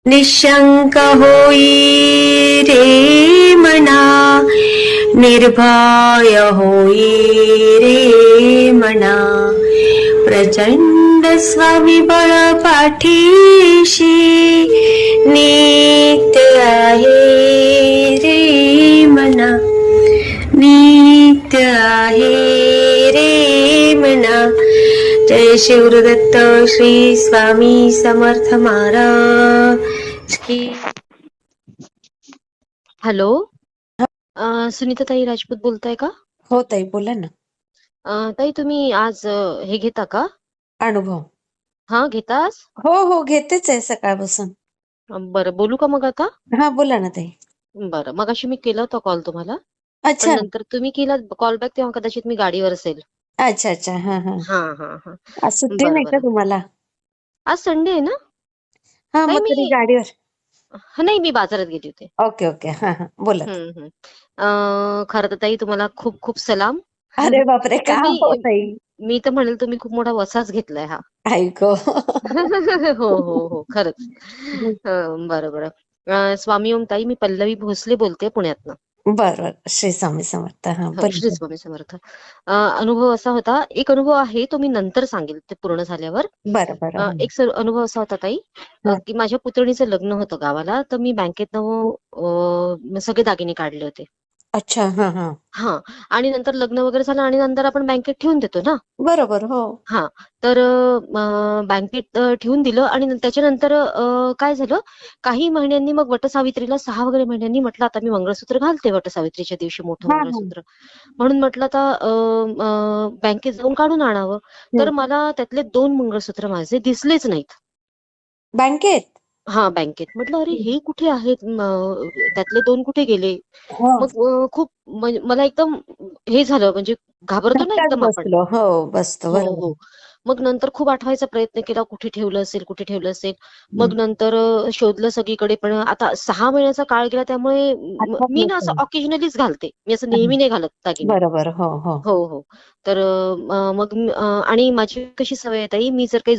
निशंक होई रे मना, निर्भय होई रे मना, प्रचंड स्वविबळ पाठीशी नित्य आहे रे मना, नित्य आहे रे मना. जय शिवदत्त श्री स्वामी समर्थ महाराज की. हॅलो. सुनीता ताई राजपूत बोलताय का? हो ताई, बोला ना. ताई तुम्ही आज हे घेता का? अनुभव. हा घेतास? हो घेतेच आहे सकाळपासून. बरं, बोलू का मग आता? हा बोला ना ताई. बरं, मगाशी मी केला होता कॉल तुम्हाला, पण अच्छा नंतर तुम्ही केला कॉल बॅक तेव्हा कदाचित मी गाडीवर असेल. अच्छा. हा हा. हा हा हा. आज सुट्टी बरं नाही का बरं. तुम्हाला? आज संडे आहे ना? हा, ताई मग तरी मी गाडीवर. नाही, मी बाजारात गेली होते. ओके. हा बोला. हम्म. खरं तर ताई तुम्हाला खूप खूप सलाम. अरे बापरे, का तुम्ही हो ताई? मी तर म्हणेल तुम्ही खूप मोठा वसाच घेतलाय हा. ऐको. हो खरंच. बरं बरं. स्वामी ओम ताई, मी पल्लवी भोसले बोलते पुण्यातनं. बर श्री स्वामी समर्थ. हा हो, श्री बोला. स्वामी समर्थ. अनुभव असा होता, एक अनुभव आहे तो मी नंतर सांगेल ते पूर्ण झाल्यावर. बरं. अनुभव असा होता ताई, हा. की माझ्या पुतणीचं लग्न होतं गावाला, तर मी बँकेतनं सगळे दागिने काढले होते. अच्छा. हा. हा. आणि नंतर लग्न वगैरे झालं आणि नंतर आपण बँकेत ठेवून देतो ना. बरोबर. हो. हा. तर बँकेत ठेवून दिलं आणि त्याच्यानंतर काय झालं, काही महिन्यांनी मग वटसावित्रीला 6 वगैरे महिन्यांनी म्हटलं आता मी मंगळसूत्र घालते वटसावित्रीच्या दिवशी, मोठं हा. मंगळसूत्र. म्हणून म्हटलं आता बँकेत जाऊन काढून आणावं. तर मला त्यातले 2 मंगळसूत्र माझे दिसलेच नाहीत. बँकेत. हा, बँकेत. म्हटलं अरे हे कुठे आहेत, त्यातले 2 कुठे गेले? हो. मग खूप मला एकदम हे झालं, म्हणजे घाबरतो ना धक्काच एकदम आपण. बसलो. हो, बसतो. हो. बरोबर. मग नंतर खूप आठवायचा प्रयत्न केला, कुठे ठेवलं असेल. मग नंतर शोधलं सगळीकडे, पण आता 6 महिन्याचा काळ गेला, त्यामुळे आठवत मी ना असं नसेल. ऑकेजनलीच घालते. मी असं नेहमी नाही घालत दागिने. बरोबर. हो. हो. तर आणि माझी कशी सवय आहे ताई, मी जर काही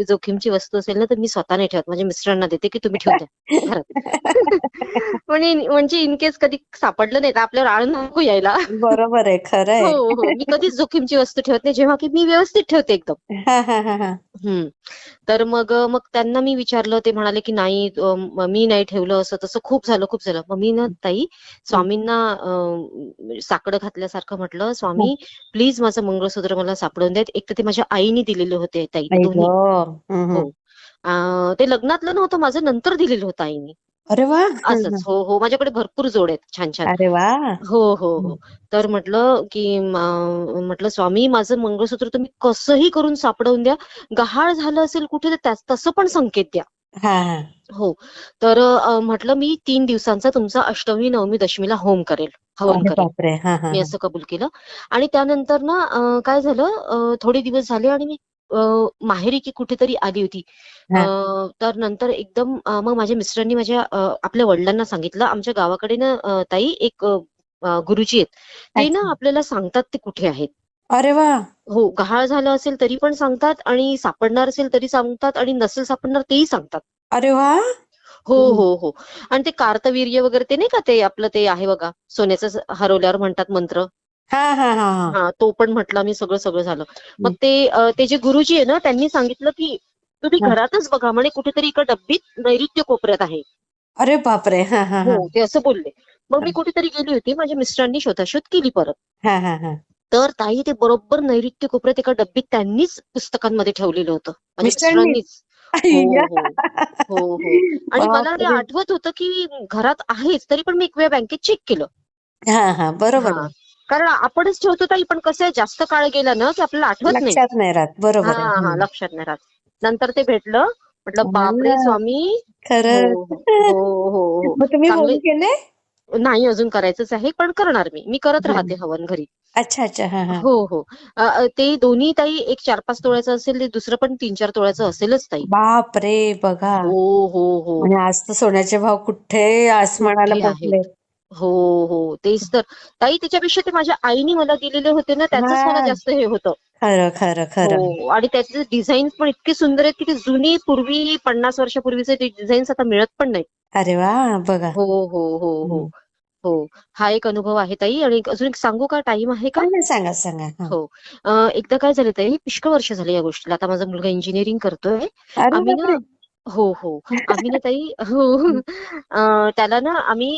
जोखीमची वस्तू असेल ना, तर मी स्वतः नाही ठेवत. माझ्या मिस्टरांना देते, की तुम्ही ठेवून द्या घरात. म्हणजे इन केस कधी सापडलं नाही तर आपल्यावर आळ नको यायला. बरोबर आहे, खरं आहे. हो. मी कधीच जोखीमची वस्तू ठेवत नाही, जेव्हा की मी व्यवस्थित ठेवते एकदम. हा. हं. तर मग त्यांना मी विचारलं, ते म्हणाले की नाही, मी नाही ठेवलं, असं तसं खूप झालं. मग मी ना ताई स्वामींना साकडं घातल्यासारखं म्हटलं, स्वामी प्लीज माझं मंगळसूत्र मला सापडून द्या. एक तर ते माझ्या आईने दिलेले होते ताई, ते आई दोन्ही. गं! हो. ते लग्नातलं नव्हतं माझं, नंतर दिलेलं होतं आईने. अरे वा. असंच. हो. माझ्याकडे भरपूर जोड आहेत छान. अरे वा. हो. तर म्हटलं की म्हटलं स्वामी माझं मंगळसूत्र तुम्ही कसंही करून सापडवून द्या. गहाळ झालं असेल कुठे तर तसं पण संकेत द्या. हा. हो. तर म्हटलं मी 3 दिवसांचा तुमचा अष्टमी, नवमी, दशमीला होम करेल, हवन अरे करेल. बापरे. हा. मी असं कबूल केलं. आणि त्यानंतर ना काय झालं, थोडे दिवस झाले आणि मी माहेरी की कुठेतरी आली होती. तर नंतर एकदम मग माझ्या मिस्टरांनी माझ्या आपल्या वडिलांना सांगितलं, आमच्या गावाकडे ना ताई एक गुरुजी आहेत. ते ना अच्छा. आपल्याला सांगतात ते कुठे आहेत. अरे वा. हो, गहाळ झालं असेल तरी पण सांगतात, आणि सापडणार असेल तरी सांगतात, आणि नसेल सापडणार तेही सांगतात. अरे वा. हो. आणि ते कार्तवीर्य वगैरे ते नाही का, ते आपलं ते आहे बघा, सोन्याचं हरवल्यावर म्हणतात मंत्र. हा. हा, तो पण म्हटला मी, सगळं झालं. मग ते जे गुरुजी आहे ना, त्यांनी सांगितलं की तुम्ही घरातच बघा म्हणे, कुठेतरी एका डब्बीत नैऋत्य कोपऱ्यात आहे. अरे बापरे. हा. हो, ते असं बोलले. मग मी कुठेतरी गेली होती, माझ्या मिस्टरांनी शोधाशोध केली परत. हा. तर ताई ते बरोबर नैऋत्य कोपऱ्यात एका डब्बीत त्यांनीच पुस्तकांमध्ये ठेवलेलं होतं, माझ्या मिस्टरांनी. मिस्टरांनीच. हो. आणि मला ते बापरे. आठवत होतं की घरात आहेच, तरी पण मी एक वेळ बँकेत चेक केलं. हा. बरोबर हा. आहे. कारण आपणच ठेवतो ताई, पण कसं आहे, जास्त काळ गेला ना की आपल्याला आठवत नाही. लक्षात नाही राहत. बरोबर आहे. हा, लक्षात नाही राहत. नंतर ते भेटलं, म्हटलं बापरे हा, स्वामी. खरंच. हो. मग तुम्ही चांगले. होम केले? नाही, अजून करायचंच आहे, पण करणार मी करत राहते हवन घरी. अच्छा. हा. हो. ते दोन्ही ताई एक 4-5 तोळ्याचं असेल, ते दुसरं पण 3-4 तोळ्याचं असेलच ताई. बापरे, बघा. हो. म्हणजे आज तर सोन्याचे भाव कुठे आसमानाला कुठे पोहोचले. आहेत. हो. तेच तर ताई, त्याच्यापेक्षा ते माझ्या आईने मला दिलेले होते ना, त्याचंच मला हा. जास्त हे होतं. खरं खरं खरं. हो आणि त्याचे डिझाईन पण इतके सुंदर आहेत की ते जुनी पूर्वी 50 वर्षापूर्वीचे ते डिझाईन्स आता मिळत पण नाहीत. अरे वा, बघा. हो हो हो हो हं. हो. हा एक अनुभव आहे ताई आणि अजून एक सांगू का? टाइम आहे का? नाही नाही, सांगा सांगा. हा. हो. एकदा काय झालं ताई, पुष्कळ वर्ष झाली या गोष्टीला. आता माझा मुलगा इंजिनिअरिंग करतोय. अरे आम्ही ना बापरे. हो, हो. आम्ही ना ताई हो. त्याला ना आम्ही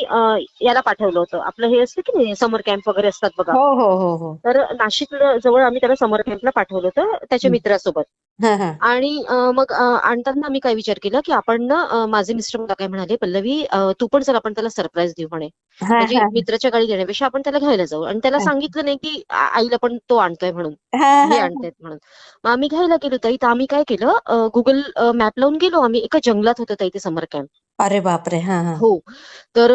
याला पाठवलं होतं. आपलं हे असतं की नाही समर कॅम्प वगैरे असतात बघा. हो हो हो हो. तर नाशिक जवळ आम्ही त्याला समर कॅम्पला पाठवलं होतं त्याच्या हं. मित्रासोबत. हा हा आणि मग आणताना आम्ही काय विचार केला, की आपण ना माझे मिस्टर मला काय म्हणाले, "पल्लवी तू पण चल आपण त्याला सरप्राईज देऊ" म्हणे. हा म्हणजे हा मित्राच्या गाडी देण्यापेक्षा आपण त्याला घ्यायला जाऊ. आणि त्याला हा सांगितलं नाही, की आईला पण तो आणतोय म्हणून. हा हे हा. आणतायत म्हणून. मग आम्ही घ्यायला गेलो ताई, तर आम्ही काय केलं Google मॅप लावून गेलो आम्ही. एका जंगलात होतं ताई ते समर कॅम्प. अरे बापरे. हा हा. हो. तर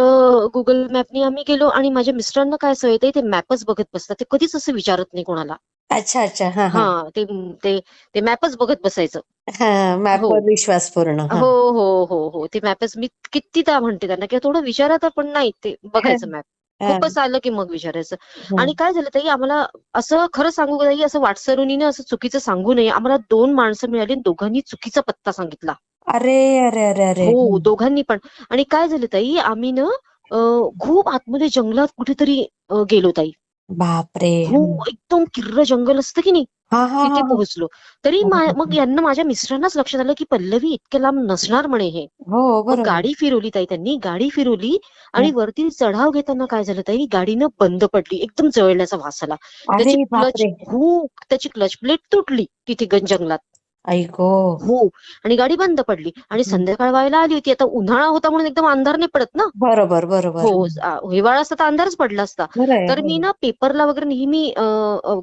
Google मॅपनी आम्ही गेलो आणि माझ्या मिस्टरांना काय सवय आहे, ते मॅपच बघत बसतात. ते कधीच असं विचारत नाही कोणाला. अच्छा अच्छा. हा हा. हां, ते ते ते मॅपच बघत बसायचं. हा, हो. मॅपवर विश्वास पूर्ण. हा हो, हो, हो, हो. ते मॅपच मी कितीदा म्हणते त्यांना, की थोडं विचारा तर पण नाही ते हा बघायचं मॅप. हा खूपच आलं की मग विचारायचं. हा. आणि काय झालं ताई आम्हाला असं खरं सांगू का ताई असं वाटसरुनीनं असं चुकीचं सांगू नये. आम्हाला 2 माणसं मिळाली आणि दोघांनी चुकीचा पत्ता सांगितला. अरे अरे अरे अरे. हो, दोघांनी पण. आणि काय झालं ताई आम्ही ना अ, खूप आतमध्ये जंगलात कुठेतरी गेलो ताई. बापरे. हो, एकदम किर्र जंगल असतं की नाही, हा हा हा तिथे हा. पोहोचलो. तरी मग यांना माझ्या मिस्टरांनाच लक्षात आलं, की पल्लवी इतक्या लांब नसणार म्हणे हे. हो मग बरोबर. गाडी फिरवली ताई त्यांनी, गाडी फिरवली हा. आणि वरती चढाव घेताना काय झालं ताई, गाडी ना बंद पडली. एकदम जळण्याचा वास आला. अरे त्याची क्लच बापरे. हो, त्याची क्लच प्लेट तुटली तिथे जंगलात. आई गो. हो. आणि गाडी बंद पडली आणि हं. संध्याकाळ व्हायला आली होती. आता उन्हाळा होता म्हणून एकदम अंधार नाही पडत ना. बरोबर बरोबर. हो, हिवाळा असता तर अंधारच पडला असता. खरंय तर मी हो. ना पेपरला वगैरे नेहमी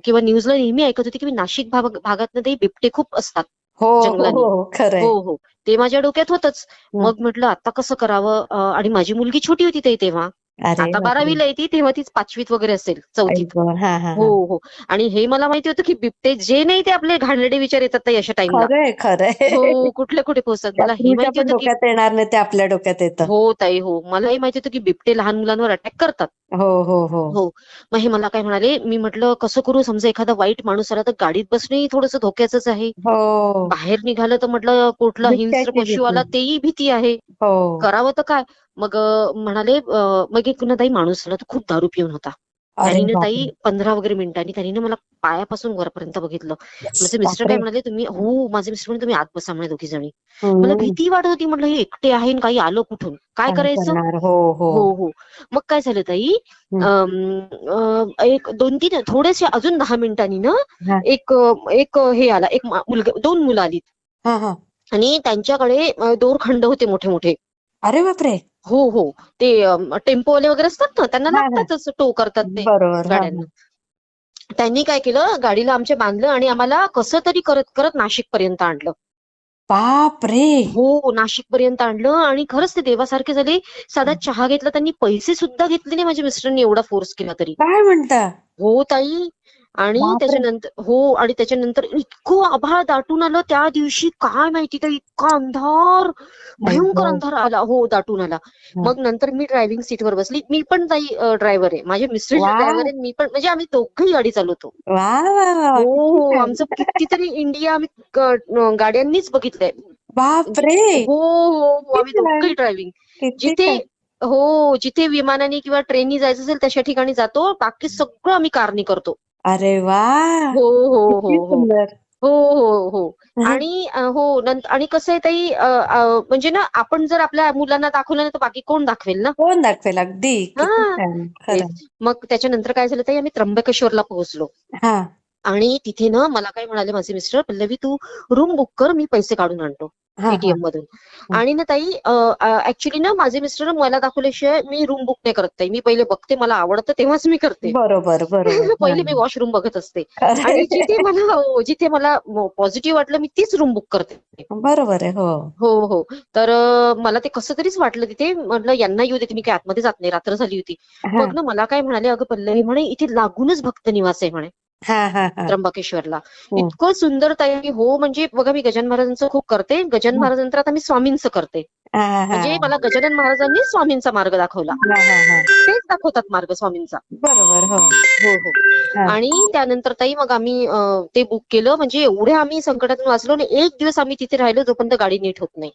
किंवा न्यूजला नेहमी ऐकत होते, की नाशिक भागातनं ते बिबटे खूप असतात हो हो जंगलांनी. हो, खरंय. हो, हो. ते माझ्या डोक्यात होतंच. हं. मग म्हटलं आता कसं करावं आणि माझी मुलगी छोटी होती ताई तेव्हा. अरे आता बापरे. 12वीला आहे ती, तेव्हा तीच 5वीत वगैरे असेल, आई 4थीत. गं. हां, हां, हो, हां. हो. आणि हे मला माहिती होतं, की बिबटे जे नाही ते आपले घाणेरडे विचार येतात ताई अशा टाईमला. खरंय, खरंय. हो, कुठले कुठे पोहोचतात. मला हे शत्रूच्या माहिती पण होतं, की डोक्यात येणार नाही ते आपल्या डोक्यात येतं. हो ताई, हो. मलाही माहिती होतं, की बिबटे लहान मुलांवर अटॅक करतात. हो, हो, हो. हो. मग हे मला काय म्हणाले, मी म्हटलं कसं करू समजा एखादा वाईट माणूस आला तर गाडीत बसणंही थोडंसं धोक्याचंच आहे. हो. बाहेर निघालं तर म्हटलं कुठला हिंस्र बिबट्याची पशु भीती. आला तेही भीती आहे. हो. करावं तर काय? मग म्हणाले मग एक ना ताई माणूस आला तो खूप दारू पिऊन होता. अरे त्यांनी ना ताई बापरे! 15 वगैरे मिनिटांनी त्यांनी ना मला पायापासून वरपर्यंत बघितलं. माझे मिस्टर काय बापरे! म्हणाले, "तुम्ही" हो, माझे मिस्टर म्हणाले, "तुम्ही आत बसा" म्हणे दोघी जणी. मला हं. भीती वाटत होती. म्हटलं हे एकटे आहे आणि काही आलं कुठून? काय काय करायचं? करणार? हो, हो. हो, हो. मग काय झालं ताई हं. एक 2-3 थोडेसे अजून 10 मिनिटांनी ना हां. एक हे आला. एक मुलगा 2 मुलं आलीत हां, हां. आणि त्यांच्याकडे दोरखंड होते मोठे-मोठे. अरे बापरे! हो, हो. ते टेम्पोवाले वगैरे असतात ना, त्यांना हां, हां. लागतातच टो करतात ते बरोबर. हां, गाड्यांना. हां. त्यांनी काय केलं, गाडीला आमच्या बांधलं आणि आम्हाला कसं तरी करत नाशिकपर्यंत आणलं. बापरे! हो, नाशिकपर्यंत आणलं आणि खरंच ते देवासारखे झाले. साधा चहा घेतला त्यांनी पैसे सुद्धा घेतले नाही माझ्या मिस्टरांनी एवढा फोर्स केला तरी. काय म्हणता? हो ताई. आणि बापरे! त्याच्यानंतर हो आणि त्याच्यानंतर इतकं आभाळ दाटून आलं त्या दिवशी काय माहिती का इतका अंधार, आई भयंकर गं! अंधार आला. हो, दाटून आला. हं. मग नंतर मी ड्रायव्हिंग सीटवर बसली. मी पण ताई ड्रायव्हर आहे. माझे मिस्टर ड्रायव्हर वाह! आहेत. मी पण म्हणजे आम्ही दोघंही गाडी चालवतो. वाह, वाह, वाह! हो, किती हो. छान. आमचं कितीतरी इंडिया आम्ही गाड्यांनीच बघितलंय. म्हणजे बापरे! हो, हो, हो. किती आम्ही छान. दोघंही ड्रायव्हिंग. किती जिथे छान. हो, जिथे विमानाने किंवा ट्रेननी जायचं असेल तशा ठिकाणी जातो. बाकी सगळं आम्ही कारनी करतो. अरे वाह! हो, हो, हो, किती हो. सुंदर. हो, हो, हो. आणि हो आणि कसं आहे ताई म्हणजे ना आपण जर आपल्या मुलांना दाखवलं नाही तर बाकी कोण दाखवेल ना? कोण दाखवेल? अगदी. किती हां, छान. खरं. तेच. मग त्याच्यानंतर काय झालं ताई आम्ही त्र्यंबकेश्वरला पोहोचलो. हां. आणि तिथे ना मला काय म्हणाले माझे मिस्टर, "पल्लवी तू रूम बुक कर, मी पैसे काढून आणतो हां, हां. एटीएम मधून." हं. आणि ना ताई ॲक्चुअली ना माझे मिस्टर मला दाखवल्याशिवाय मी रूम बुक नाही करत ताई. मी पहिले बघते, मला आवडतं तेव्हाच मी करते. बरोबर, बरोबर. पहिले मी हां. वॉशरूम बघत असते. आणि जिथे खरंय. मला हो, जिथे मला पॉझिटिव्ह वाटलं मी तीच रूम बुक करते. बरोबर आहे. हो. हो, हो. तर मला ते कसं तरीच वाटलं तिथे. म्हटलं यांना येऊ देते, मी काही आतमध्ये जात नाही. रात्र झाली होती. हां. मग ना मला काय म्हणाले, "अगं पल्लवी," म्हणे, "इथे लागूनच भक्त निवास आहे," म्हणे. हा हा हा त्र्यंबकेश्वरला. हम्म. इतकं सुंदर ताई हो म्हणजे बघा मी गजानन महाराजांचं खूप करते. गजानन महाराजांनंतर आता मी स्वामींचं करते. हा हा म्हणजे मला गजानन महाराजांनी स्वामींचा मार्ग दाखवला. हा हा हा तेच दाखवतात मार्ग स्वामींचा. बरोबर हो हो, हो. हा आणि त्यानंतर ताई मग आम्ही ते बुक केलं. म्हणजे एवढे आम्ही संकटातून वाचलो आणि एक दिवस आम्ही तिथे राहिलो जोपर्यंत गाडी नीट होत नाही.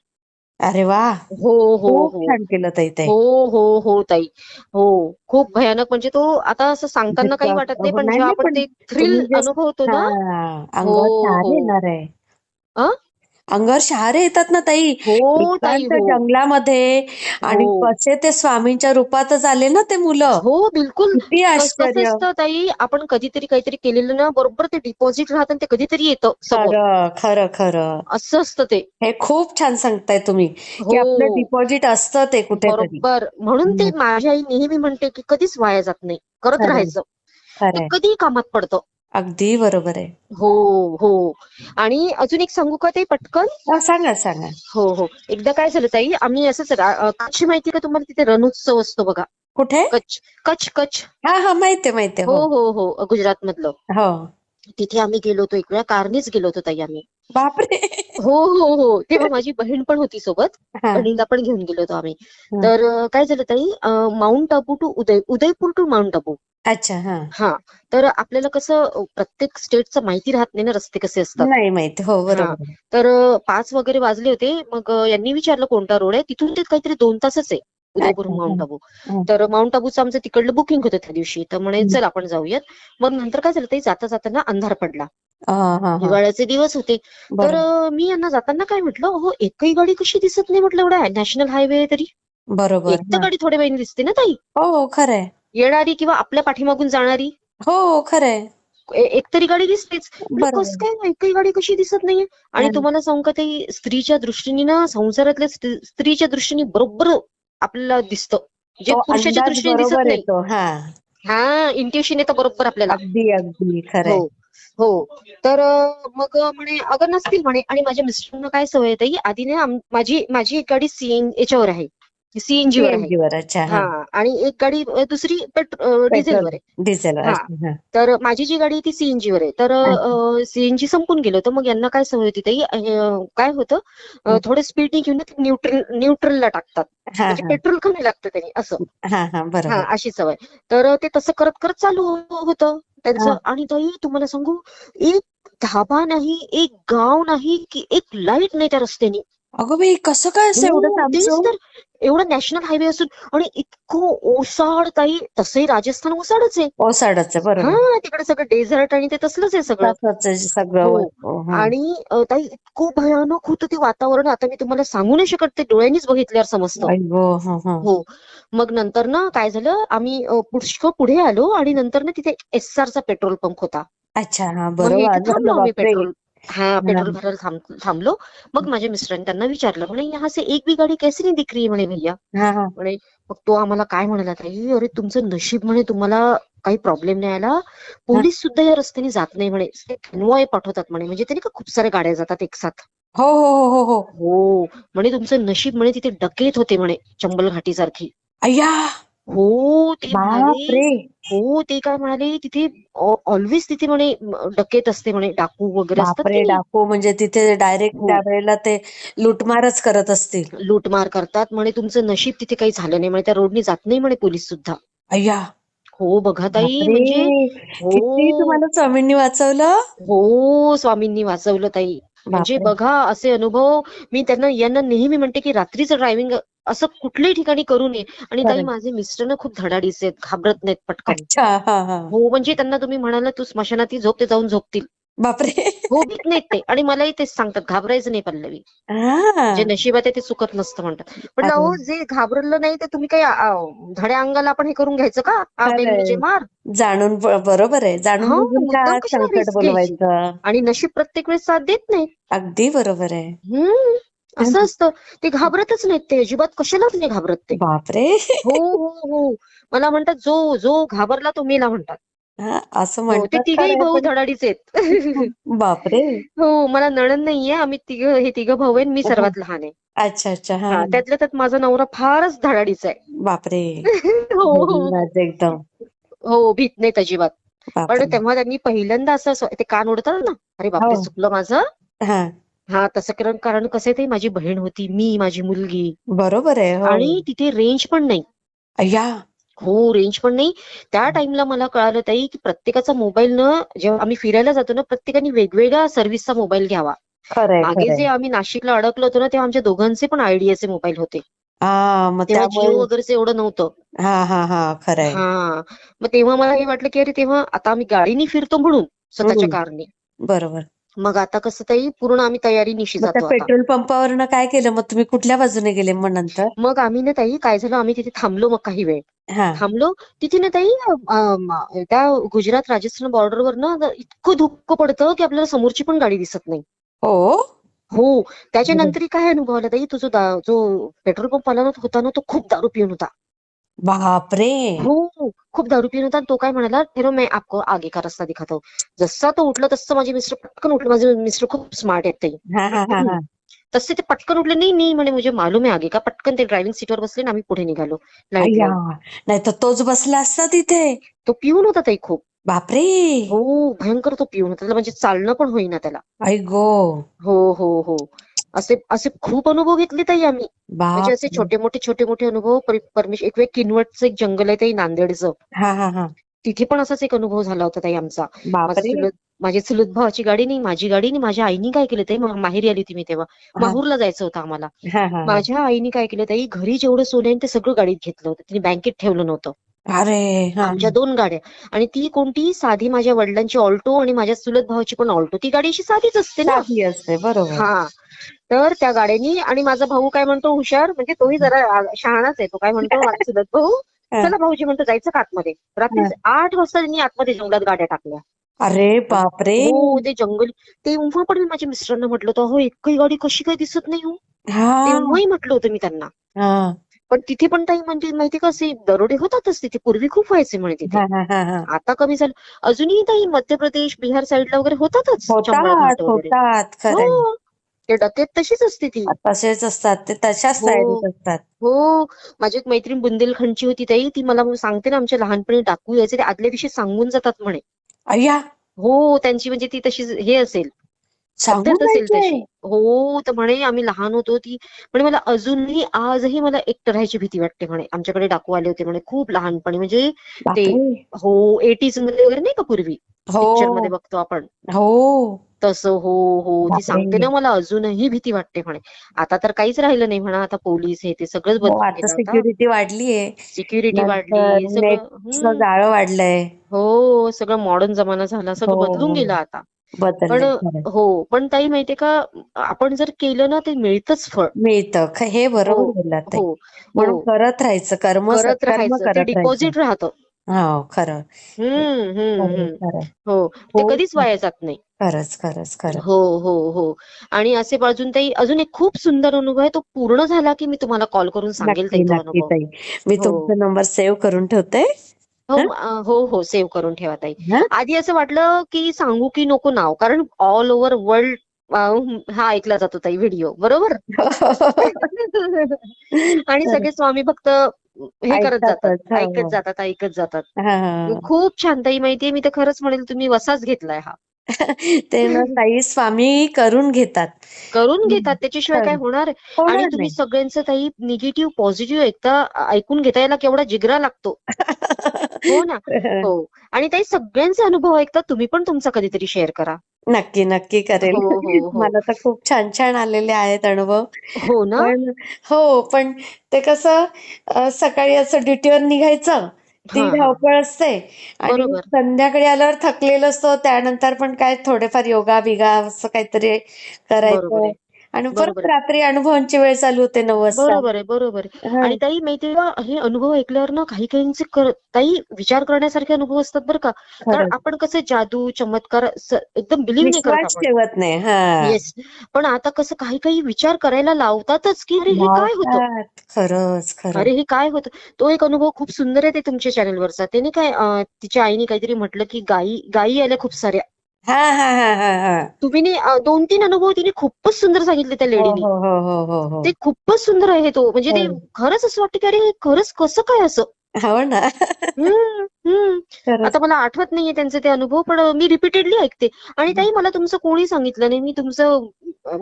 अरे वा हो, हो, खूप हो. छान केलं ताई ते हो, हो, हो ताई. हो. खूप भयानक म्हणजे तो आता असं म्हणजे सांगताना काही वाटत नाही, पण नाही जेव्हा नाही आपण पण ते थ्रिल तुम्ही जे अनुभवतो हा ना हो, अंगावर शहारे हो. येणार आहे अ? अंगावर शहारे येतात ना ताई हो ताई, एकांत हो. जंगलामध्ये हो. आणि कसे ते स्वामींच्या रूपातच आले ना ते मुलं हो, बिलकुल. किती कसं आश्चर्य असतं ताई, आपण कधीतरी काहीतरी केलेलं ना, बरोबर ते डिपॉझिट राहतं आणि ते कधीतरी येतं समोर. खरं खरं खरं असं असतं ते. हे खूप छान सांगताय तुम्ही की आपलं हो. डिपॉझिट असतं ते कुठेतरी बरोबर. म्हणून ते हम्म, माझी आई नेहमी म्हणते, की कधीच वाया जात नाही. करत खरंय राहायचं. ते खरंय कधीही कामात पडतं. अगदी बरोबर आहे हो, हो. आणि अजून एक सांगू का ते पटकन? सांगा सांगा हो, हो. एकदा काय झालं ताई, आम्ही असंच कच्छ माहिती का तुम्हाला तिथे रणोत्सव असतो बघा. कुठे कच्छ, कच्छ, कच्छ. हा हा माहितीये माहितीये हो, हो हो, हो. गुजरातमधलं. हो तिथे आम्ही गेलो होतो एक वेळा. कारनीच गेलो होतो ताई आम्ही. बापरे हो, हो, हो. तेव्हा माझी बहीण पण होती सोबत. हा बहिणीला पण घेऊन गेलो होतो आम्ही. हा. तर काय झालं ताई Mount Abu to Udaipur to Mount Abu. अच्छा हा हां. तर आपल्याला कसं प्रत्येक स्टेटचं माहिती राहत नाही ना रस्ते कसे असतात. नाही माहिती हो हां. बरोबर आहे. तर 5 वगैरे वाजले होते. मग यांनी विचारलं कोणता रोड आहे? तिथून ते काहीतरी 2 तासच आहे. अच्छा उदयपूरहून हा माउंट आबू. हा तर माउंट आबूचं आमचं तिकडलं बुकिंग होतं त्या दिवशी. तर म्हणे हम्म. चल आपण जाऊयात. मग नंतर काय झालं ताई जाता जाताना अंधार पडला. हा हा हा हिवाळ्याचे दिवस होते. तर बरोबर मी यांना जाताना काय म्हटलं, "अहो एकही गाडी कशी दिसत नाही?" म्हटलं, "एवढा नॅशनल हायवे आहे तरी. बरोबर एक तर हा गाडी थोड्या वेळाने दिसते ना ताई. हो खरंय येणारी किंवा आपल्या पाठीमागून जाणारी. हो खरंय एक तरी गाडी दिसतेच." म्हटलं, "कसं बरोबर काय एकही गाडी कशी दिसत नाहीये?" आणि हा. तुम्हाला सांगू का ताई स्त्रीच्या दृष्टीने ना संसारातल्या स्त्रीच्या दृष्टीने बरोबर आपल्याला दिसतं. जे तो पुरुषाच्या अंदाज दृष्टीने दिसत बरोबर नाही. येतो हा हां, इंट्युशन येतं बरोबर आपल्याला. अगदी अगदी हो, खरंय हो. तर मग म्हणे अगं नसतील म्हणे आणि माझ्या मिस्टरांना काय सवय आहे ताई आधी ना माझी माझी एक गाडी याच्यावर आहे. सीएनजीवर आहे. सीएनजी वर अच्छा हा हां. आणि एक गाडी दुसरी पेट्रोल डिझेलवर आहे. डिझेल हां. अच्छा हा तर माझी जी गाडी आहे ती सीएनजीवर आहे. तर अच्छा सीएनजी संपून गेलं होतं. मग यांना काय सवय होती ताई काय होतं थोडं स्पीडने घेऊन ना न्यूट्रलला टाकतात. हा म्हणजे हा पेट्रोल कमी लागतं त्याने असं. हा हा हां, बरोबर अशी सवय. तर ते तसं करत, करत चालू होतं हा त्यांचं आणि ताई तुम्हाला सांगू एक धाबा नाही, एक गाव नाही, की एक लाईट नाही त्या रस्त्यानी. अगं बाई कसं काय असं एवढं हो, तेच सामसूम तर. एवढा नॅशनल हायवे असून आणि इतकं ओसाड ताई तसंही राजस्थान ओसाडच आहे. ओसाडच आहे बरोबर हां, तिकडे सगळं डेझर्ट आणि ते तसलंच आहे सगळं. तसंच आहे सगळं हो. वस्तू हा आणि ताई इतकं भयानक होतं ते वातावरण आता मी तुम्हाला सांगू नाही शकत ते डोळ्यांनीच बघितल्यावर समजतं. अय्यो हा हा हो. मग नंतर ना काय झालं आम्ही पुष्कळ पुढे आलो आणि नंतर ना तिथे एस्सारचा पेट्रोल पंप होता. अच्छा हा मग बरं इथे झालं थांबलो आम्ही बापरे हा पेट्रोल भरायला थांबलो. मग माझे मिस्टरांनी त्यांना विचारलं म्हणे यहाँ से एक भी गाड़ी कैसे नहीं दिख रही है म्हणे भैया. हा हा म्हणे मग तो आम्हाला काय म्हणाला ताई अरे तुमचं नशीब म्हणे तुम्हाला काही प्रॉब्लेम नाही आला. हा. पोलीस सुद्धा या रस्त्याने जात नाही म्हणे. ते कन्वॉय पाठवतात म्हणे म्हणजे त्याने का खूप साऱ्या गाड्या जातात एकसाथ. हो हो हो हो हो हो. म्हणे तुमचं नशीब म्हणे तिथे डकेत होते म्हणे चंबल घाटीसारखी. अय्या हो, ते म्हणाले बापरे हो, ते काय म्हणाले तिथे ऑलवेज तिथे म्हणे डकेत असते म्हणे डाकू वगैरे असतात की बापरे नाही. डाकू म्हणजे तिथे डायरेक्ट हो, त्यावेळेला ते लुटमारच करत असतील लूटमार करतात म्हणे तुमचं नशीब तिथे काही झालं नाही म्हणे त्या रोडनी जात नाही म्हणे पोलीस सुद्धा. अय्या हो बघा ताई म्हणजे बापरे किती हो, तुम्हाला स्वामींनी वाचवलं हो स्वामींनी वाचवलं ताई. म्हणजे बापरे बघा असे अनुभव मी यांना नेहमी म्हणते की रात्रीचं ड्रायव्हिंग असं कुठल्याही ठिकाणी करू नये. आणि ताई खरं माझे मिस्टर ना खूप धडाडीचे आहेत घाबरत नाहीत पटकन. अच्छा हा हा हो, म्हणजे त्यांना तुम्ही म्हणाला तू स्मशानात झोप ते जाऊन झोपतील. बापरे हो, भीत नाहीत ते आणि मलाही तेच सांगतात घाबरायचं नाही पल्लवी. हा जे नशिबात आहे ते चुकत नसतं म्हणतात. म्हटलं अरे अहो जे घाबरलं नाही तर तुम्ही काही धड्या अंगाला आपण हे करून घ्यायचं का? खरंय मेंदूचे मार. जाणून बरोबर आहे जाणून हां, बुजून का मुद्दाम कशाला संकट रिस्क घ्यायची? बोलवायचं आणि नशीब प्रत्येक वेळेस साथ देत नाही. अगदी बरोबर आहे असं असतं. ते घाबरतच नाहीत ते अजिबात कशालाच नाही घाबरत ते. बापरे हो, हो, हो. मला म्हणतात जो घाबरला तो मेला म्हणतात. हा असं हो, ते म्हणतात तिघही खरंय भाऊ पण धडाडीचे आहेत. बापरे हो, मला नणंद नाहीये. आम्ही हे तिघं भाऊ आहे आणि मी हा. सर्वात लहान आहे. अच्छा अच्छा हा हां, हा. त्यातल्या त्यात माझा नवरा फारच धडाडीचा आहे. बापरे हो, हो, हो. धन्यवाद एकदम हो, भीत नाहीत अजिबात. पण बापरे. तेव्हा त्यांनी पहिल्यांदा असं ते कान ओढतात ना, अरे बापरे हो. चुकलं माझं. हा. हा तसं कारण कसं आहे, ते माझी बहीण होती, मी, माझी मुलगी, बरोबर आहे. हो. आणि तिथे रेंज पण नाही. अय्या. हो, रेंज पण नाही. त्या टाइमला मला कळालं ताई, की प्रत्येकाचा मोबाईल न, जेव्हा आम्ही फिरायला जातो ना, प्रत्येकाने वेगवेगळ्या सर्व्हिसचा मोबाईल घ्यावा. खरंय मागे खरंय. जे आम्ही नाशिकला अडकलो होतो ना, तेव्हा आमच्या दोघांचे पण आयडियाचे मोबाईल होते. हा, मग तेव्हा जिओ त्यामुळे. वगैरेचं एवढं नव्हतं. हा हा हा, खरंय. हा, मग तेव्हा मला हे वाटलं, की अरे तेव्हा आता आम्ही गाडीने फिरतो म्हणून, स्वतःच्या हम्म. कारने. बरोबर. मग आता कसं ताई, पूर्ण आम्ही तयारीनिशी मग त्या जातो आता. पेट्रोल पंपावरनं काय केलं? मग तुम्ही कुठल्या बाजूने गेले मग नंतर? मग आम्ही ना ताई, काय झालं, आम्ही तिथे थांबलो मग काही वेळ. हा. थांबलो तिथे ना ताई, त्या गुजरात राजस्थान बॉर्डरवर ना इतकं धुक्क पडतं, की आपल्याला समोरची पण गाडी दिसत नाही. हो. हो. बरोबर. त्याच्यानंतर काय अनुभव आला ताई, जो पेट्रोल पंप वाला होता ना, तो खूप दारू पिऊन होता. बापरे. हो, खूप दारू पिऊन होता. आणि तो काय म्हणाला, "ठहरो मैं आपको आगे का रस्ता दिखाता हूं." जसा तो उठला तसं माझे मिस्टर पटकन उठले. माझे मिस्टर खूप स्मार्ट आहेत ताई. हा हा हा हा. तसे ते पटकन उठले. "नहीं, नहीं," म्हणे, "मुझे मालूम है आगे का." पटकन ते ड्रायव्हिंग सीटवर बसले आणि आम्ही पुढे निघालो लाईट अय्या. लावून. नाही तर तोच बसला असता तिथे. तो पिऊन होता ताई खूप. बापरे. हो, भयंकर तो पिऊन होता. त्याला म्हणजे चालणं पण होईना त्याला. आई गो. हो, हो, हो. असे असे खूप अनुभव घेतले ताई आम्ही. म्हणजे असे बापरे. छोटे-मोठे अनुभव. परमेश्वर, एक वेळ किनवटचं एक जंगल आहे ताई नांदेडचं. हा हा हा. तिथे पण असाच एक अनुभव झाला होता ताई आमचा. माझा बापरे. चुलत माझ्या चुलत भावाची गाडी नाही, माझी गाडी नाही. माझ्या आईनी काय केलं ताई, माहेरी आली होती मी तेव्हा. हा माहूरला जायचं होतं आम्हाला. हा हा हा. माझ्या आईनी काय केलं ताई, घरी जेवढं सोनं आहे ते सगळं गाडीत घेतलं होतं. तिने बँकेत ठेवलं नव्हतं. अरे. हा. आमच्या 2 गाड्या, आणि ती कोणती साधी, माझ्या वडिलांची ऑल्टो आणि माझ्या चुलत भावाची पण ऑल्टो. ती गाडी अशी साधीच असते ना. साधी असते. बरोबर. हां. तर त्या गाड्यांनी, आणि माझा भाऊ काय म्हणतो हुशार, म्हणजे तोही जरा शहाणाच आहे. तो काय म्हणतो, माझा चुलत भाऊ, हा, "चला भाऊजी," म्हणतो, "जायचं का आतमध्ये?" रात्री हा. 8 वाजता त्यांनी आतमध्ये जंगलात गाड्या टाकल्या. अरे बापरे. हो, ते जंगल, तेव्हा पण मी माझ्या मिस्टरांना म्हटलं होतं, "अहो, एकही गाडी कशी काय दिसत नाही हो?" हा तेव्हाही म्हटलं होतं मी त्यांना. हा पण तिथे पण ताई, म्हणजे माहिती का, असे दरोडे होतातच तिथे. पूर्वी खूप व्हायचे म्हणे तिथे. हा हा हा हा. आता कमी झालं. अजूनही ताई मध्य प्रदेश, बिहार साईडला वगैरे होतातच चंबळ होतात घाट वगैरे. होतात, खरंय. हो. ते डकैत तशीच असते ती. तसेच असतात ते, तशाच हो. तयारीत असतात. हो. माझी एक मैत्रीण बुंदेलखंडची होती ताई. ती मला सांगते ना, आमच्या लहानपणी डाकू यायचे, ते आदल्या दिवशी सांगून जातात म्हणे. अय्या. हो, त्यांची म्हणजे ती तशी हे असेल, सांगून पद्धत असेल जायचंय. तशी. हो, तर म्हणे आम्ही लहान होतो, ती म्हणे, मला अजूनही आजही मला एकटं राहायची भीती वाटते म्हणे. आमच्याकडे डाकू आले होते म्हणे खूप लहानपणी, म्हणजे ते, बापरे. हो, 80s मध्ये वगैरे नाही का, पूर्वी पिक्चर मध्ये हो बघतो आपण हो. तसं. हो, हो. ती सांगते बापरे. ना, मला अजूनही भीती वाटते म्हणे. आता तर काहीच राहिलं नाही म्हणा. आता पोलीस हे ते सगळंच हो, बदलून आता गेलं आता. सिक्युरिटी वाढलीये. सिक्युरिटी नंतर वाढली सगळं. नेटचं जाळं वाढलंय. हो, सगळं मॉडर्न जमाना झाला. हो सगळं बदलून हो. गेलं आता. पण बदललंय खरं. हो, पण ताई माहितीये का, आपण जर केलं ना, ते मिळतच फळ. मिळतं. हे हो, बरोबर बोललात ताई. हो, हो. म्हणून करत राहायचं. करत सत्कर्म राहायचं. ते करत राहायचं. डिपॉझिट राहतं. हो, खरं. हं, हं, खरं, हं. खरं. हो, ते खूप कधीच वाया जात नाही. खरंच, खरंच, खरंच. हो, हो, हो. आणि असे बाजून ताई, अजून एक खूप सुंदर अनुभव आहे. तो पूर्ण झाला की मी तुम्हाला कॉल करून सांगेल ताई नक्की, तो नक्की अनुभव. ताई. मी हो. तुमचा नंबर सेव्ह करून ठेवते. हो, हं, हो, हो. सेव्ह करून ठेवा ताई. हं. आधी असं वाटलं, की सांगू की नको नाव, कारण ऑल ओव्हर वर्ल्ड हा ऐकला जातो ताई व्हिडिओ, बरोबर? आणि खरं. सगळे स्वामी भक्त हे करत जातात, ऐकतातच. हो, ऐकत हो. जातात, ऐकत जातात. हां. खूप छान ताई, माहितीये, मी तर खरंच म्हणेल, तुम्ही वसाच घेतलाय हा. ते ना ताई स्वामी करून घेतात. करून हं. घेतात, त्याच्याशिवाय काय खरं. होणार आहे? आणि होणार तुम्ही नाही. सगळ्यांचं ताई निगेटिव्ह, पॉझिटिव्ह एकदा ऐकून घेता, यायला केवढा जिगरा लागतो. हो ना. हो. आणि ताई, सगळ्यांचे अनुभव ऐकता तुम्ही पण तुमचा कधीतरी शेअर करा. नक्की, नक्की करेल. हो, हो, हो. मला तर खूप छान-छान आलेले आहेत अनुभव. हो ना? पण हो, पण ते कसं सकाळी असं ड्युटीवर निघायचं, ती हां, हां. धावपळ असते आणि बरोबर. संध्याकाळी आल्यावर थकलेलो असतो. त्यानंतर पण काय थोडेफार योगा-बिगा असं काहीतरी बरोबर करायचं आहे. आणि बरोबर परत आहे. रात्री अनुभवांची वेळ चालू होते 9 वाजता. बरोबर आहे, बरोबर आहे. हां, आणि ताई माहितीये का, हे अनुभव ऐकल्यावर ना, काही-काहींचे ताई विचार करण्यासारखे अनुभव असतात बरं का. कारण खरंच. आपण कसं जादू, चमत्कार एकदम बिलीव्ह नाही करत विश्वास आपण. ठेवत नाही. हां. येस. पण आता कसं काही-काही विचार करायला लावतातच, की अरे हे काय होतं? लावतात. खरंच, खरंच. अरे हे काय होतं? तो एक अनुभव खूप सुंदर आहे ते तुमच्या चॅनलवरचा. त्याने काय, तिच्या आईने काहीतरी म्हटलं, की गायी गायी आल्या खूप साऱ्या. हां, हां, हां, हां, हां. तुम्ही 2-3 अनुभव तिने खूपच सुंदर सांगितले त्या हो, लेडीनी. हो, हो, हो, हो, हो. ते खूपच सुंदर आहे तो. म्हणजे ते हो. खरंच असं वाटतं, की अरे हे खरंच कसं काय असं? हो ना. हम्म हम्म खरंच. आता मला आठवत नाहीये त्यांचे ते अनुभव, पण मी रिपीटेडली ऐकते. आणि ताई मला तुमचं कोणी सांगितलं नाही, मी तुमचं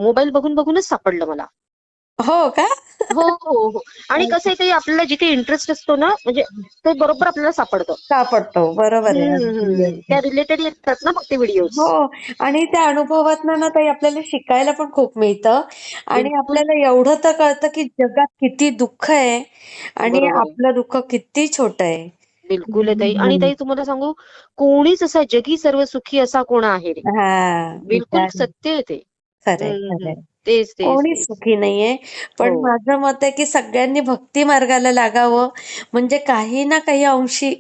मोबाईल बघून बघूनच सापडलं मला. हो का? हो हो हो. आणि कसं आहे ताई, आपल्याला जिथे इंटरेस्ट असतो ना, म्हणजे ते बरोबर आपल्याला सापडतं. सापडतो. बरोबर आहे. अगदी, त्या अगदी. रिलेटेड येतात ना मग ते व्हिडिओज. हो. आणि त्या अनुभवातनं ना ताई आपल्याला शिकायला पण खूप मिळतं आणि बिलकुल आपल्याला एवढं तर कळतं की जगात किती दुःख आहे आणि बरोबर आहे. आपलं दुःख किती छोटं आहे. बिलकुल आहे ताई. आणि हं. ताई तुम्हाला सांगू, कोणीच असा जगी सर्व सुखी असा कोण आहे रे. हां. बिलकुल विचार सत्य आहे ते. खरंय, हम्म. खरंय. तेच तेच कोणीच तेच. सुखी नाहीये. हो पण माझं मत आहे की सगळ्यांनी भक्ती मार्गाला लागावं. म्हणजे काही ना काही अंशी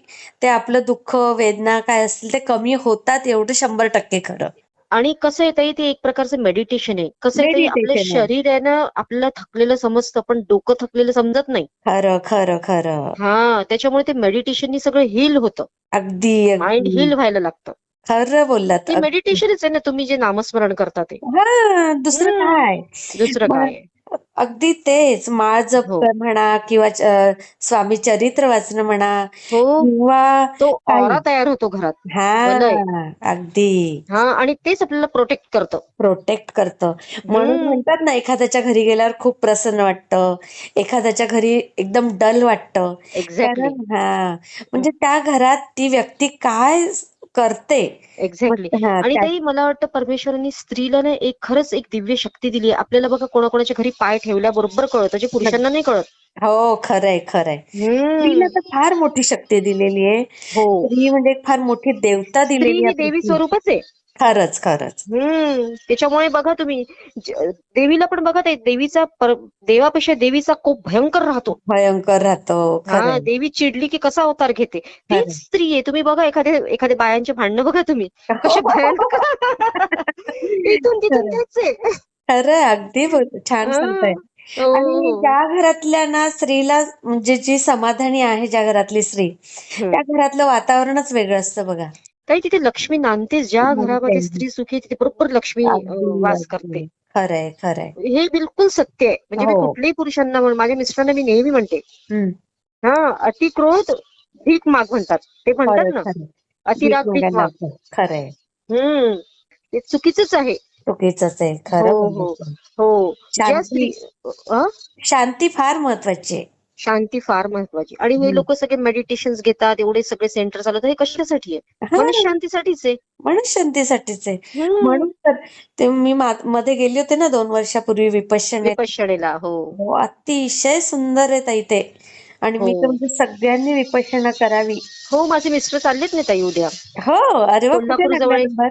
ते आपलं दुःख, वेदना काय असतील ते कमी होतात एवढं 100% खरं. आणि कसं आहे ताई, ते एक प्रकारचं मेडिटेशन आहे. कसं आहे ताई, आपलं मेडिटेशन आहे. शरीर आहे ना, आपल्याला थकलेलं समजतं, पण डोकं थकलेलं समजत नाही. खरं, खरं, खरं. त्याच्यामुळे ते मेडिटेशननी सगळं हील होतं. अगदी, माइंड अगदी. हील व्हायला लागतं. खरं बोललात. ती अगदी. मेडिटेशनच आहे ना, तुम्ही जे नामस्मरण करता ते. हां, दुसरं हम्म. काय? दुसरं मग काय आहे. अगदी तेच माळ जप हो म्हणा किंवा स्वामी चरित्र वाचणं म्हणा हो. किंवा तो काही ऑरा तयार होतो घरात. वलय. हां, अगदी आणि तेच आपल्याला प्रोटेक्ट करतं. प्रोटेक्ट करतं. म्हणून हम्म. म्हणतात ना, एखाद्याच्या घरी गेल्यावर खूप प्रसन्न वाटतं. एखाद्याच्या घरी एकदम डल वाटतं. एक्झॅक्टली. कारण म्हणजे त्या घरात ती व्यक्ती काय करते एक्झॅक्टली. मग हां, आणि त्या ताई मला वाटतं परमेश्वरांनी स्त्रीला ना खरंच एक दिव्य शक्ती दिली आहे. आपल्याला बघा कोणाकोणाच्या घरी पाय ठेवल्याबरोबर कळतं, जे पुरुषांना नाही कळत. हो, खरंय, खरंय. स्त्रीला हम्म. तर फार मोठी शक्ती दिलेली आहे. हो. स्त्री म्हणजे एक फार मोठी देवता स्त्री दिलेली ही आहे देवी पृथ्वी. स्वरूपच आहे. खरंच, खरंच. त्याच्यामुळे बघा तुम्ही, देवीला पण बघा, ते देवापेक्षा देवीचा कोप भयंकर राहतो. भयंकर राहतो. खरंय, देवी चिडली की कसा अवतार घेते. तीच खरंय. स्त्री आहे. तुम्ही बघा एखाद्या बायांचे भांडणं बघा तुम्ही, कसे भयानक. इथून तिथून खरंय. तेच आहे. खरंय, अगदी छान सांगताय. हं. हो आणि हो. ज्या घरातल्या ना स्त्रीला म्हणजे जी समाधानी आहे ज्या घरातली स्त्री, हं. त्या घरातलं वातावरणच वेगळं असतं बघा. ताई तिथे लक्ष्मी नांदतेच. ज्या म्हणते घरामध्ये मी. स्त्री सुखी आहे, तिथे बरोबर लक्ष्मी अगदी, वास करते. अगदी. खरंय, खरंय. हे बिलकुल सत्य आहे. म्हणजे मी हो. कुठल्याही पुरुषांना माझ्या मिस्टरांना मी नेहमी म्हणते, हं. अति क्रोध भीक माग म्हणतात. ते म्हणतात खरंय, ना, खरंय. भीक अतिराग भीक मागायला माग. लागतं. खरंय. हम्म. ते चुकीचंच आहे. चुकीचंच आहे. हो खरं हो बोललात. हो. ज्या शांती स्त्री अ शांती फार महत्वाची आहे. शांती फार महत्वाची. आणि हे हं. लोक सगळे मेडिटेशन घेतात, एवढे सगळे सेंटर चालवतात, हे कशासाठी आहे? हां, मनशांतीसाठीच आहे. मनःशांतीसाठीच आहे. हम्म. म्हणून तर ते मी मध्ये गेले होते ना 2 वर्षापूर्वी विपश्यनेला. विपश्यनेला. हो हो, अतिशय सुंदर आहे ताई ते. आणि हो मी तर म्हणजे सगळ्यांनी विपश्यना करावी. हो. माझे मिस्टर चाललेत ना ताई उद्या. हो, अरे वाह! कुठे कोल्हापूर लागला जवळ नंबर?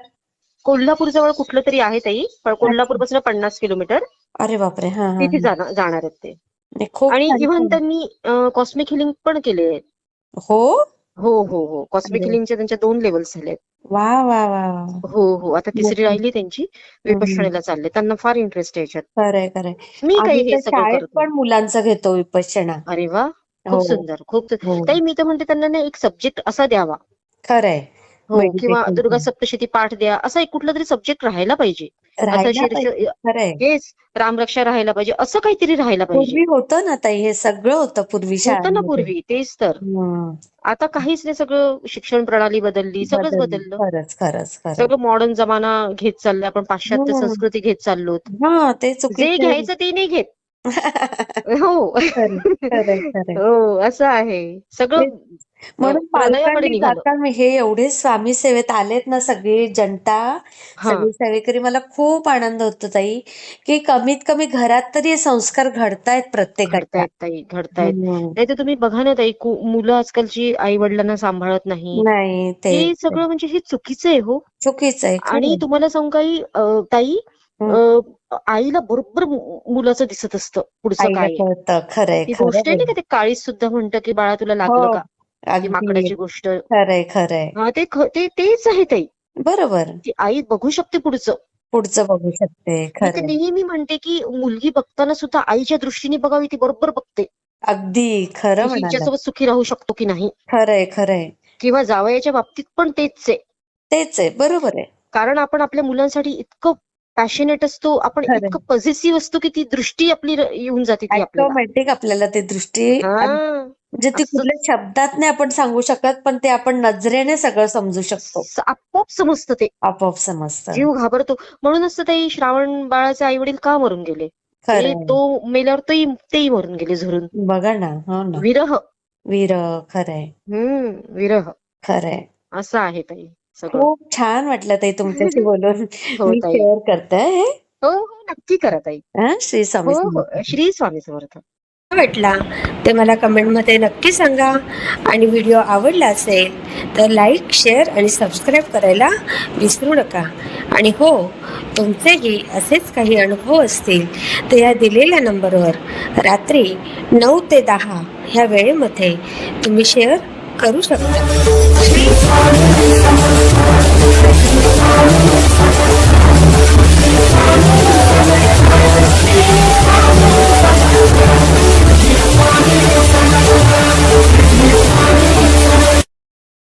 कोल्हापूर जवळ कुठलं तरी आहे ताई, पण अच्छा. कोल्हापूरपासून 50 किलोमीटर. अरे बापरे! हां, हां, तिथे हां. जाणार आहेत ते. नाही खूप आणि छान, इव्हन छान. त्यांनी कॉस्मिक हिलिंग पण केले. हो? हो हो हो. कॉस्मिक अरे हिलिंगच्या त्यांच्या 2 लेव्हल्स झाले. वाह, वाह, वाह, वाह! हो. आता तिसरी मस्त. राहिली त्यांची. हं, हं. विपश्यनेला चालले. त्यांना फार इंटरेस्ट आहे याच्यात. खरंय, खरंय. मी काही आम्ही हे तर सगळं शाळेत करत नाही. पण मुलांचं घेतो विपश्यना. अरे वाह! खूप हो, सुंदर, हो. ताई मी तर म्हणते त्यांना ना एक सब्जेक्ट असा द्यावा. खरंय. किंवा दुर्गा मेडिटेशनचं. सप्तशती पाठ द्या. असा एक कुठला तरी सब्जेक्ट राहायला पाहिजे. असं राहायला पाहिजे. खरंय. हेच रामरक्षा राहायला पाहिजे. असं काहीतरी राहायला पाहिजे. पूर्वी होतं ना ताई, हे सगळं होतं पूर्वी होतं ना शाळांमध्ये. पूर्वी. तेच तर. हं. आता काहीच नाही. सगळं शिक्षण प्रणाली बदलली. सगळंच बदलली. बदललं. खरंच, खरंच, खरंय. सगळं मॉडर्न जमाना घेत चाललाय. आपण पाश्चात्य हं. संस्कृती घेत चाललोत. हां, ते जे चुकीचं आहे. घ्यायचं ते नाही घेत. हो. खरं, खरंय, खरंय. हो, असं आहे. सगळं तेच म्हणून प्रलयाकडे पालकांनी निघालं. आता हे एवढे स्वामी सेवेत आलेत ना सगळी जनता, हां. सगळी सेवेकरी मला खूप आनंद होतो ताई, की कमीत कमी घरात तरी हे संस्कार घडतायत प्रत्येकाच्या. घडतायत ताई, घडतायत. हं. नाहीतर तुम्ही बघा ना ताई, मुलं आजकालची आई-वडिलांना सांभाळत नाहीत. नाही तेच, हे तेच. सगळं म्हणजे हे चुकीचं आहे हो. चुकीचं आहे. आणि खरंय. तुम्हाला सांगू काही ताई, हं. अ, आईला बरोबर मुलाचं दिसत असतं पुढचं आईला काय आहे. कळतं. खरंय, ती खरं गोष्ट आहे नाही का, बोलली. ते काळीज सुद्धा म्हणतं, की बाळा तुला हो, लागलं का? ती अगदी माकडाची गोष्ट. खरंय, खरंय. तेच आहे ताई. बरोबर. ती आई बघू शकते पुढचं. पुढचं बघू शकते. मी तर खरंय. नेहमी म्हणते, की मुलगी बघताना सुद्धा आईच्या दृष्टीने बघावी. ती बरोबर बघते, अगदी खरं की म्हणालात. हिच्यासोबत सुखी राहू शकतो की नाही. खरंय, खरंय. किंवा जावयाच्या बाबतीत पण तेच आहे. तेच आहे. बरोबर आहे. कारण आपण आपल्या मुलांसाठी इतकं पॅशनेट असतो, आपण खरंय. इतकं पॉझिटिव्ह असतो, की ती दृष्टी आपली येऊन जाते ती आपल्याला. ऑटोमॅटिक आपल्याला ती दृष्टी हां. म्हणजे ती कुठल्या शब्दात नाही आपण सांगू शकत, पण ते आपण नजरेने सगळं समजू शकतो. आपोआप समजतं ते. आपोआप समजतं. जीव घाबरतो. म्हणूनच तर ते श्रावण बाळाचे आई वडील का मरून गेले? खरंय. तो मेल्यावर तेही मरून गेले झुरून. बघा ना. हो ना. विरह. खरंय. विरह. खरंय. असं आहे ताई सगळं. खूप छान वाटलं ताई तुमच्याशी बोलून. हो मी ताई. शेअर करते हे. हो, नक्की करा ताई. श्री स्वामी हो, समर्थ. श्री स्वामी समर्थ. वाटला ते मला कमेंटमध्ये नक्की सांगा. आणि व्हिडिओ आवडला असेल तर लाईक, शेअर आणि सबस्क्राईब करायला विसरू नका. आणि हो, तुमचेही असेच काही अनुभव असतील तर या दिलेल्या नंबरवर रात्री 9 ते 10 ह्या वेळेमध्ये तुम्ही शेअर करू शकता.